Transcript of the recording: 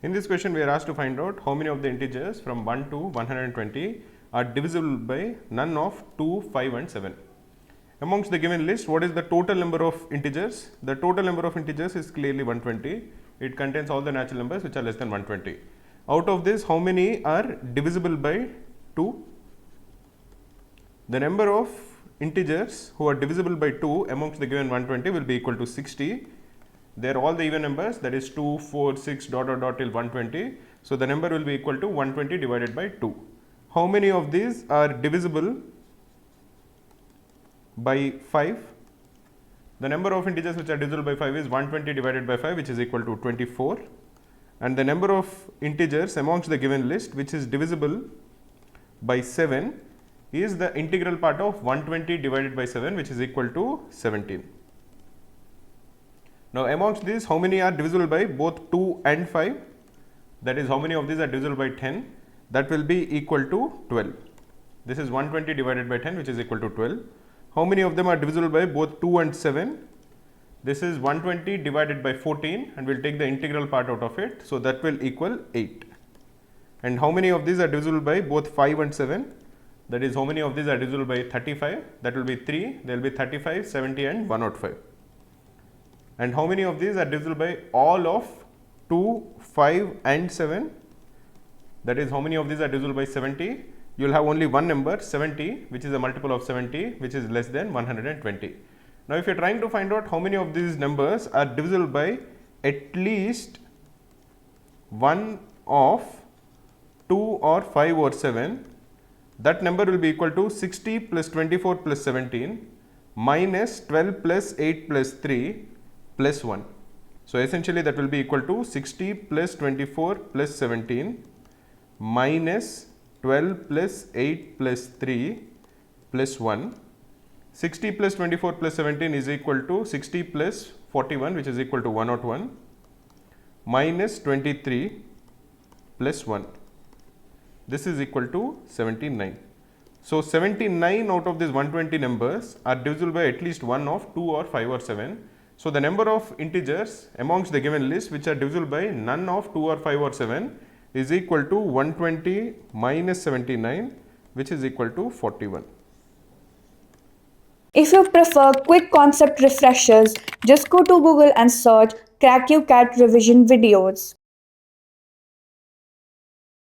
In this question, we are asked to find out how many of the integers from 1 to 120 are divisible by none of 2, 5 and 7. Amongst the given list, what is the total number of integers? The total number of integers is clearly 120. It contains all the natural numbers which are less than 120. Out of this, how many are divisible by 2? The number of integers who are divisible by 2 amongst the given 120 will be equal to 60. They are all the even numbers, that is 2, 4, 6 dot dot dot till 120. So the number will be equal to 120 divided by 2. How many of these are divisible by 5? The number of integers which are divisible by 5 is 120 divided by 5, which is equal to 24. And the number of integers amongst the given list which is divisible by 7 is the integral part of 120 divided by 7, which is equal to 17. Now amongst these, how many are divisible by both 2 and 5? That is, how many of these are divisible by 10? That will be equal to 12. This is 120 divided by 10, which is equal to 12. How many of them are divisible by both 2 and 7? This is 120 divided by 14, and we will take the integral part out of it. So that will equal 8. And how many of these are divisible by both 5 and 7? That is, how many of these are divisible by 35? That will be 3. There will be 35, 70 and 105. And how many of these are divisible by all of 2, 5 and 7? That is, how many of these are divisible by 70? You will have only one number, 70, which is a multiple of 70, which is less than 120. Now if you are trying to find out how many of these numbers are divisible by at least one of 2 or 5 or 7, that number will be equal to 60 plus 24 plus 17 minus 12 plus 8 plus 3 plus 1. So essentially that will be equal to 60 plus 24 plus 17 minus 12 plus 8 plus 3 plus 1. 60 plus 24 plus 17 is equal to 60 plus 41, which is equal to 101, minus 23 plus 1. This is equal to 79. So 79 out of these 120 numbers are divisible by at least one of 2 or 5 or 7. So the number of integers amongst the given list which are divisible by none of 2 or 5 or 7 is equal to 120 minus 79, which is equal to 41. If you prefer quick concept refreshers, just go to Google and search Cracku CAT revision videos.